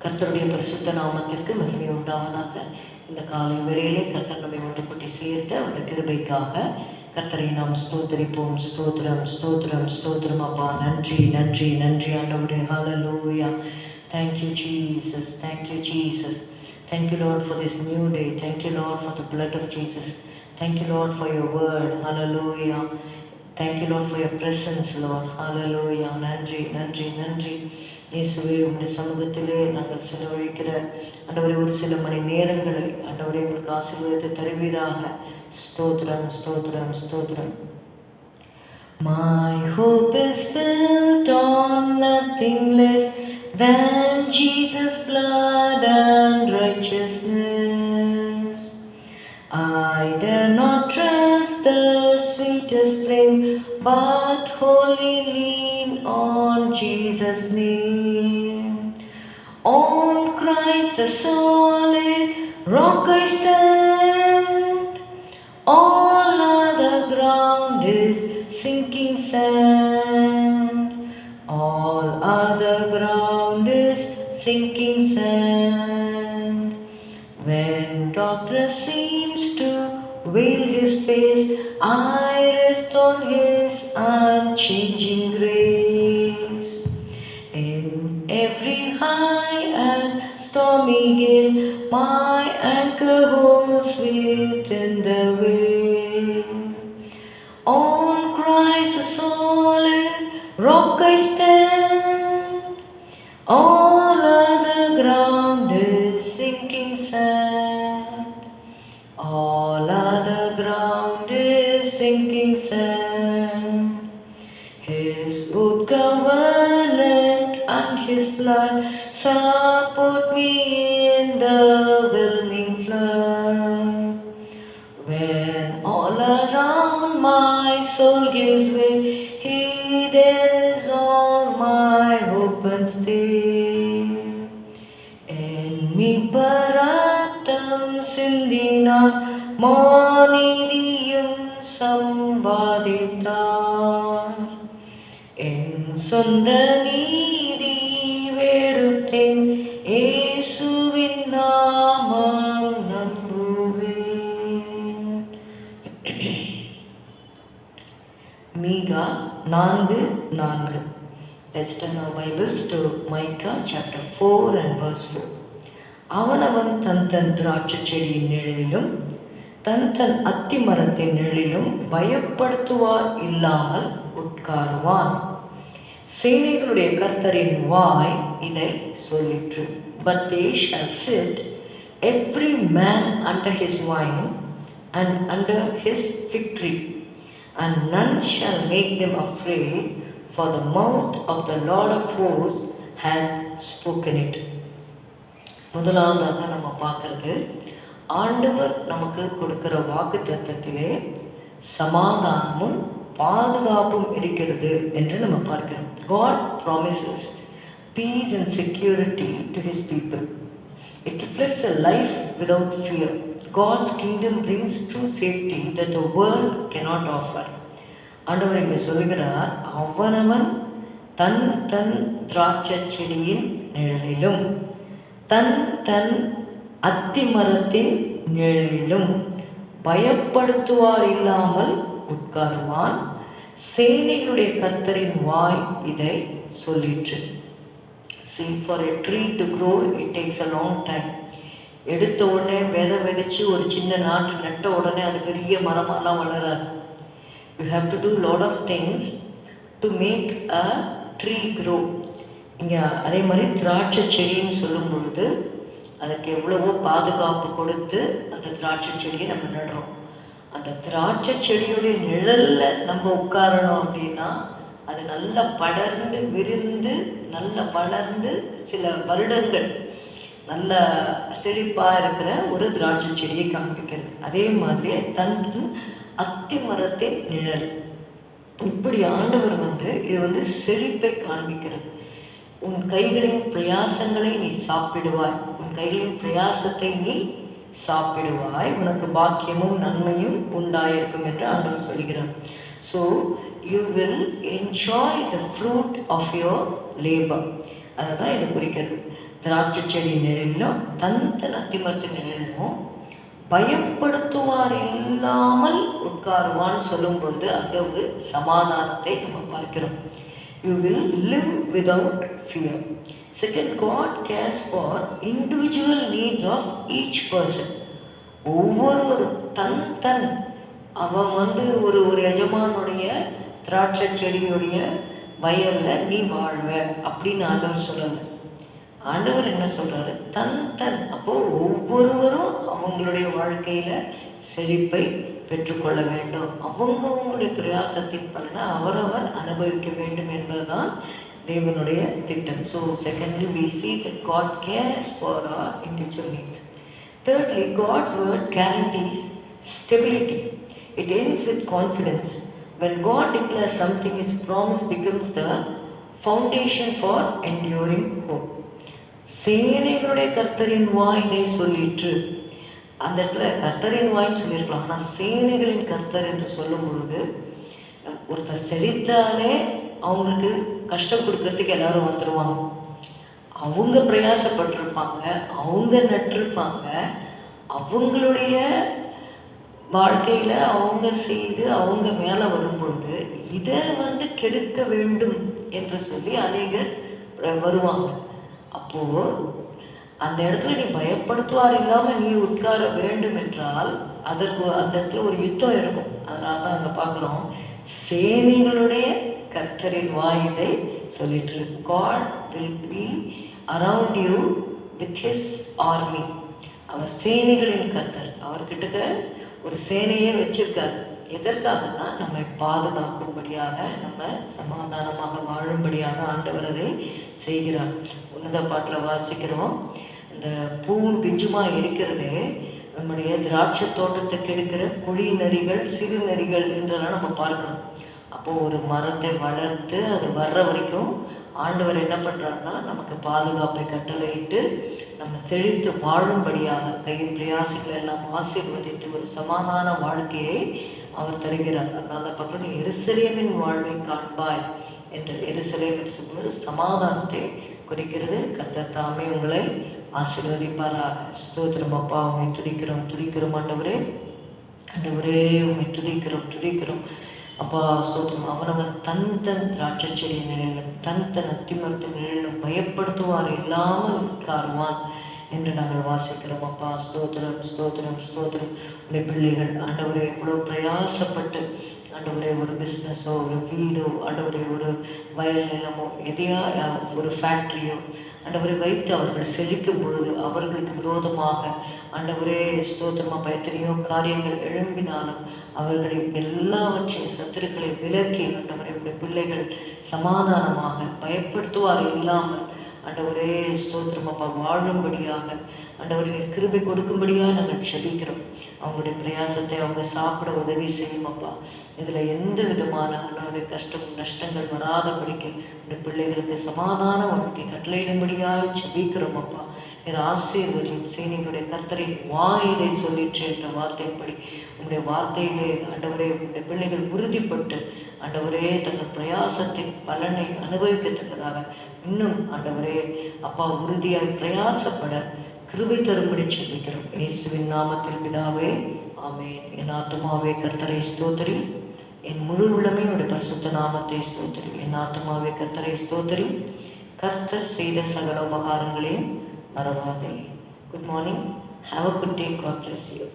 கர்த்தருடைய பரிசுத்த நாமத்திற்கு மகிமை உண்டாவதாக. இந்த காலை வேளையிலே கர்த்தர் நம்மை ஒன்று கூட்டி சேர்த்து அந்த கிருபைக்காக கர்த்தரை நாம் ஸ்தோத்தரிப்போம். ஸ்தோத்திரம் ஸ்தோத்திரம் ஸ்தோத்திரம் அப்பா. நன்றி நன்றி நன்றி ஆண்டவரே. ஹல்லேலூயா. Thank you Jesus. Thank you Jesus. Thank you Lord for this new day. Thank you Lord for the blood of Jesus. Thank you Lord for your word. Hallelujah. Thank you Lord for your presence Lord. Hallelujah. நன்றி நன்றி நன்றி இயேசுவே. உங்களுடைய சமூகத்திலே நாங்கள் செலவழிக்கிற ஆண்டவரே ஒரு சில மணி நேரங்களை ஆண்டவரே உங்களுக்கு ஆசீர்வாதத்தை தருவீராக. ஸ்தோத்திரம் ஸ்தோத்திரம் ஸ்தோத்திரம். My hope is built on nothing less than Jesus' blood and righteousness. I dare not trust the sweetest flame, but wholly lean on Jesus' name. On Christ the solid rock I stand, all other ground is sinking sand. All other ground is sinking sand. When darkness seems to veil his face, I rest on his unchanging grace. In every high and stormy gale, my anchor holds within the wave. On Christ the solid rock I stand, all other ground is sinking sand. All other ground is sinking sand. His oath covenant and his blood support me in the whelming flood. When all around my soul gives way, he there is all my hope and stay. En மீட்பரத்தம் சிந்தினார், மாநீதியும் சம்பாதித்தார். என் சொந்த நீதி வெறுத்தேன், இயேசுவின் நாமம் நம்புவேன். மீகா 4:4. Let's turn our Bibles to Micah chapter 4 and verse 4. அவனவன் தன் தன் திராட்சை செடியின் நிழலிலும் தன் தன் அத்தி மரத்தின் நிழலிலும் பயப்படுத்துவார் இல்லாமல் உட்காருவான். சேனைகளுடைய கர்த்தரின் வாய் இதை சொல்லிற்று. But they shall sit every man under his vine and under his fig tree, and none shall make them afraid, for the mouth of the Lord of hosts hath spoken it. முதலாவதாக நம்ம பார்க்கறது, ஆண்டவர் நமக்கு கொடுக்கிற வாக்கு தத்தத்திலே சமாதானமும் பாதுகாப்பும் இருக்கிறது என்று நம்ம பார்க்கிறோம். God promises peace and security to his people. It reflects a life without fear. God's kingdom brings true safety that the world cannot offer. ஆண்டவர் இங்கே சொல்கிறார், அவனவன் தன் தன் திராட்சை செடியின் நிழலிலும் தன் தன் அத்தி மரத்தின் நிழலிலும் பயப்படுத்துவார் இல்லாமல் உட்காருவான். சேனைகளுடைய கர்த்தரின் வாய் இதை சொல்லிற்று. See, for a tree to grow, it takes a long time. எடுத்த உடனே விதைச்சு ஒரு சின்ன நாற்று நட்ட உடனே அது பெரிய மரமெல்லாம் வளராது. You have to do lot of things to make a tree grow. இங்கே அதே மாதிரி திராட்சை செடின்னு சொல்லும் பொழுது அதுக்கு எவ்வளவோ பாதுகாப்பு கொடுத்து அந்த திராட்சை செடியை நம்ம நடுறோம். அந்த திராட்சை செடியுடைய நிழலில் நம்ம உட்காரணும் அப்படின்னா அது நல்லா படர்ந்து விரிந்து நல்லா வளர்ந்து சில வருடங்கள் நல்ல செழிப்பாக இருக்கிற ஒரு திராட்சை செடியை காண்பிக்கிறது. அதே மாதிரி தன் அத்தி மரத்தின் நிழல். இப்படி ஆண்டவர் இது செழிப்பை காண்பிக்கிறது. உன் கைகளின் பிரயாசங்களை நீ சாப்பிடுவாய், உன் கைகளின் பிரயாசத்தை நீ சாப்பிடுவாய், உனக்கு பாக்கியமும் நன்மையும் உண்டாயிருக்கும் என்று ஆண்டவர் சொல்கிறார். So you will enjoy the fruit of your labor. அதை தான் இது குறிக்கிறது. திராட்சை செடி நிழலிலும் தந்தன் அத்திமரத்தின் நிழலிலும் பயப்படுத்துவார் இல்லாமல் உட்காருவான்னு சொல்லும் பொழுது அங்கே ஒரு சமாதானத்தை நம்ம பார்க்கிறோம். You will live without fear. Second, God cares for individual needs of each person. ஒவ்வொருவரும் தன் அவன் ஒரு எஜமானுடைய திராட்சை செடியுடைய வயலில் நீ வாழ்வ அப்படின்னு ஆண்டவர் சொல்லலை. ஆண்டவர் என்ன சொல்கிறாரு? தன். அப்போது ஒவ்வொருவரும் அவங்களுடைய வாழ்க்கையில் செழிப்பை பெற்றுக்கொள்ள வேண்டும். அவங்களுடைய பிரயாசத்தின் பலனை அவரவர் அனுபவிக்க வேண்டும் என்பதுதான் தேவனுடைய திட்டம். So secondly we see that God cares for our individual needs. Thirdly, God's word guarantees stability. It ends with confidence. When God declares something, His promise becomes the foundation for enduring hope. சேனைகளுடைய கர்த்தரின் வாய் இதை சொல்லிற்று. அந்த இடத்துல கர்த்தரின் வாய்ன்னு சொல்லியிருக்கலாம். ஆனால் சேனைகளின் கர்த்தர் என்று சொல்லும் பொழுது ஒருத்தர் செழித்தாலே அவங்களுக்கு கஷ்டம் கொடுக்கறதுக்கு எல்லாரும் வந்துடுவாங்க. அவங்க பிரயாசப்பட்டிருப்பாங்க, அவங்க நட்டிருப்பாங்க, அவங்களுடைய வாழ்க்கையில் அவங்க செய்து அவங்க மேலே வரும்பொழுது இதை கெடுக்க வேண்டும் என்று சொல்லி அநேகர் வருவாங்க. அப்போது அந்த இடத்துல நீ பயப்படுத்துவார் இல்லாமல் நீ உட்கார வேண்டும் என்றால் அதற்கு அந்த இடத்துல ஒரு யுத்தம் இருக்கும். அதனால தான் அங்கே பார்க்குறோம், சேனைகளுடைய கர்த்தரின் வாயுதை சொல்லிட்டு God will be around you with his army. அவர் சேனைகளின் கர்த்தர். அவர்கிட்ட ஒரு சேனையே வச்சிருக்காரு. எதற்காகனா நம்மை பாதுகாக்கும்படியாக, நம்ம சமாதானமாக வாழும்படியாக ஆண்டவர் அதை செய்கிறார். உன்னத பாட்டில் வாசிக்கிறோம், இந்த பூவும் பிஞ்சுமா இருக்கிறது நம்முடைய திராட்சை தோட்டத்தை கெடுக்கிற குழி நரிகள், சிறு நரிகள் என்றெல்லாம் நம்ம பார்க்குறோம். அப்போது ஒரு மரத்தை வளர்த்து அது வர்ற வரைக்கும் ஆண்டவர் என்ன பண்ணுறாருன்னா நமக்கு பாதுகாப்பை கட்டளையிட்டு நம்ம செழித்து வாழும்படியாக கையின் பிரயாசங்களை எல்லாம் ஆசீர்வதித்து ஒரு சமாதான வாழ்க்கையை அவர் தருகிறார். அதனால பக்கம் எருசலேமின் வாழ்வை காண்பாய் என்று எருசலேமின் சொல்வது சமாதானத்தை குறிக்கிறது. கர்த்தர் தாமே உங்களை ஆசீர்வதிப்பாராக. ஸ்தோத்திரம் அப்பா, உண்மை துதிக்கிறோம் ஆண்டவரே. ஆண்டவரே உண்மை துதிக்கிறோம் அப்பா. ஸ்தோத்திரம். அவனவன் தன் திராட்சை செடி நிழலும் தன் அத்திமரத்தின் நிழலும் பயப்படுத்துவார் இல்லாமல் உட்காருவான் என்று நாங்கள் வாசிக்கிறோம் அப்பா. ஸ்தோத்திரம். உடைய பிள்ளைகள் ஆண்டவரே எவ்வளோ பிரயாசப்பட்டு ஆண்டவரே ஒரு பிஸ்னஸோ ஒரு வீடோ ஆண்டவரே ஒரு வயல் நிலமோ எதையா ஒரு ஃபேக்ட்ரியோ ஆண்டவரை வைத்து அவர்கள் செழிக்கும் பொழுது அவர்களுக்கு விரோதமாக ஆண்டவரே ஸ்தோத்திரமாக எத்தனையோ காரியங்கள் எழும்பினாலும் அவர்களை எல்லாவற்றையும் சத்துருக்களை விலக்கி ஆண்டவரை பிள்ளைகள் சமாதானமாக பயப்படுத்துவார் இல்லாமல் ஆண்டவரே ஸ்தோத்திரமாப்பா வாழும்படியாக ஆண்டவரின் கிருபை கொடுக்கும்படியாக நாங்கள் செபிக்கிறோம். அவங்களுடைய பிரயாசத்தை அவங்க சாப்பிட உதவி செய்யுமப்பா. இதில் எந்த விதமான அவனுடைய கஷ்டம் நஷ்டங்கள் வராதபடிக்கு இந்த பிள்ளைகளுக்கு சமாதான வாழ்க்கை கட்டளையிடும்படியாக செபிக்கிறோம் அப்பா. இது ஆசீர்வதியும் சேனைகளுடைய கர்த்தரின் வாயிலை சொல்லிற்று என்ற வார்த்தைப்படி உங்களுடைய வார்த்தையிலே ஆண்டவரே உங்களுடைய பிள்ளைகள் உறுதிப்பட்டு ஆண்டவரே தங்கள் பிரயாசத்தின் பலனை அனுபவிக்கத்தக்கதாக இன்னும் ஆண்டவரே அப்பா உறுதியாய் பிரயாசப்பட கிருபை தரும்படி செபிக்கிறோம். இயேசுவின் நாமத்தில் பிதாவே, ஆமென். என் ஆத்துமாவே கர்த்தரை ஸ்தோத்திரி, என் முழு உள்ளமே உடைய பரிசுத்த நாமத்தை ஸ்தோத்திரி. என் ஆத்துமாவே கர்த்தரை ஸ்தோத்திரி, கர்த்தர் செய்த சகல உபகாரங்களையும் மறவாதே. Good morning. Have a good day. God bless you.